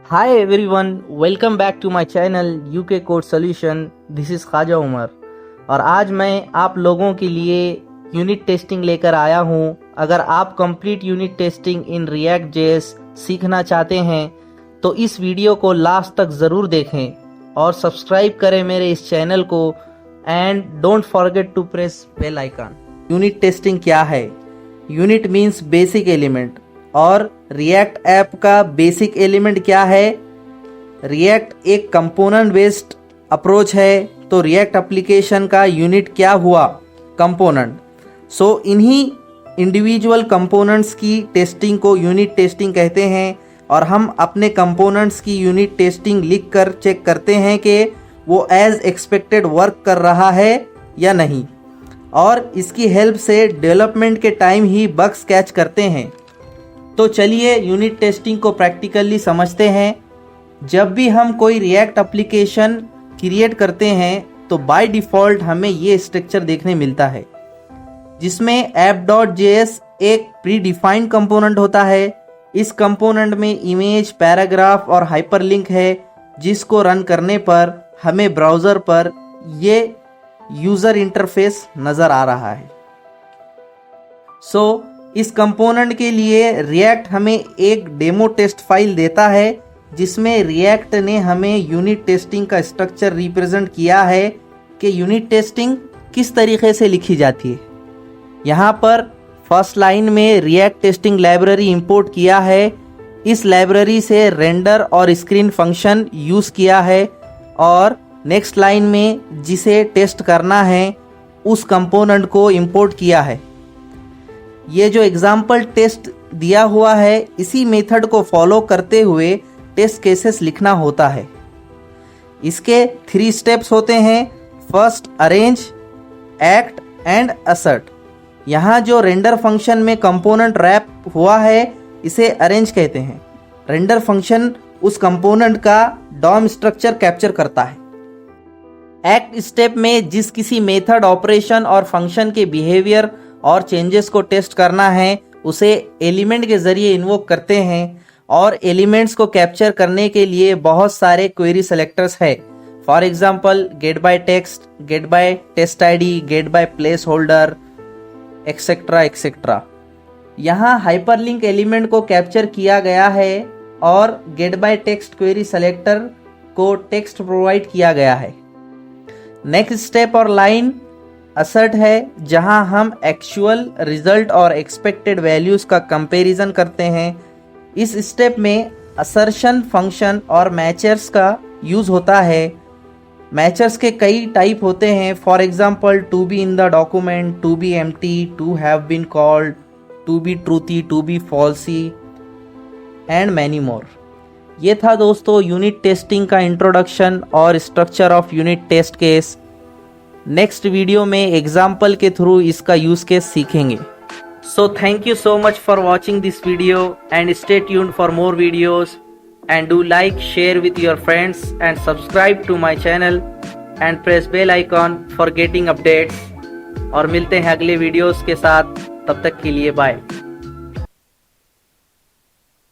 Hi everyone, welcome back to my channel UK Code Solution. This is Khwaja Umar और आज मैं आप लोगों के लिए यूनिट टेस्टिंग लेकर आया हूं। अगर आप complete unit testing in React JS सीखना चाहते हैं तो इस वीडियो को लास्ट तक ज़रूर देखें और सब्सक्राइब करें मेरे इस चैनल को and don't forget to press bell icon. Unit testing क्या है? यूनिट मीन्स बेसिक एलिमेंट और रिएक्ट ऐप का बेसिक एलिमेंट क्या है? रिएक्ट एक कंपोनेंट बेस्ड अप्रोच है, तो रिएक्ट एप्लीकेशन का यूनिट क्या हुआ? कंपोनेंट। सो इन्हीं इंडिविजुअल कंपोनेंट्स की टेस्टिंग को यूनिट टेस्टिंग कहते हैं और हम अपने कंपोनेंट्स की यूनिट टेस्टिंग लिख कर चेक करते हैं कि वो एज एक्सपेक्टेड वर्क कर रहा है या नहीं, और इसकी हेल्प से डेवलपमेंट के टाइम ही बग्स कैच करते हैं। तो चलिए यूनिट टेस्टिंग को प्रैक्टिकली समझते हैं। जब भी हम कोई रिएक्ट एप्लीकेशन क्रिएट करते हैं तो बाय डिफ़ॉल्ट हमें ये स्ट्रक्चर देखने मिलता है, जिसमें app.js एक प्री डिफाइंड कंपोनेंट होता है। इस कंपोनेंट में इमेज, पैराग्राफ और हाइपरलिंक है, जिसको रन करने पर हमें ब्राउज़र पर ये यूज़र इंटरफेस नज़र आ रहा है। इस कंपोनेंट के लिए रिएक्ट हमें एक डेमो टेस्ट फाइल देता है, जिसमें रिएक्ट ने हमें यूनिट टेस्टिंग का स्ट्रक्चर रिप्रेजेंट किया है कि यूनिट टेस्टिंग किस तरीके से लिखी जाती है। यहाँ पर फर्स्ट लाइन में रिएक्ट टेस्टिंग लाइब्रेरी इंपोर्ट किया है। इस लाइब्रेरी से रेंडर और स्क्रीन फंक्शन यूज़ किया है और नेक्स्ट लाइन में जिसे टेस्ट करना है उस कंपोनेंट को इंपोर्ट किया है। ये जो एग्जाम्पल टेस्ट दिया हुआ है, इसी मेथड को फॉलो करते हुए टेस्ट केसेस लिखना होता है। इसके 3 स्टेप्स होते हैं। First, arrange, act and assert. यहाँ जो रेंडर फंक्शन में कंपोनेंट रैप हुआ है, इसे अरेंज कहते हैं। रेंडर फंक्शन उस कंपोनेंट का डॉम स्ट्रक्चर कैप्चर करता है। एक्ट स्टेप में जिस किसी मेथड, ऑपरेशन और फंक्शन के बिहेवियर और चेंजेस को टेस्ट करना है, उसे एलिमेंट के जरिए इन्वोक करते हैं और एलिमेंट्स को कैप्चर करने के लिए बहुत सारे क्वेरी सेलेक्टर्स है। For example get by text, get by test ID, get by placeholder, etcetera etcetera. यहाँ हाइपरलिंक एलिमेंट को कैप्चर किया गया है और get by text query selector को टेक्स्ट प्रोवाइड किया गया है। नेक्स्ट स्टेप और लाइन असर्ट है, जहां हम एक्चुअल रिजल्ट और एक्सपेक्टेड वैल्यूज का कंपैरिजन करते हैं। इस स्टेप में असर्शन फंक्शन और मैचर्स का यूज होता है। मैचर्स के कई टाइप होते हैं। For example to be in the document, to be empty, to have been called, to be truthy, to be falsy and many more. ये था दोस्तों यूनिट टेस्टिंग का इंट्रोडक्शन और structure of unit test case. Next video में example के through इसका use case सीखेंगे। So thank you so much for watching this video and stay tuned for more videos and do like, share with your friends and subscribe to my channel and press bell icon for getting updates. और मिलते हैं अगले videos के साथ, तब तक के लिए बाय।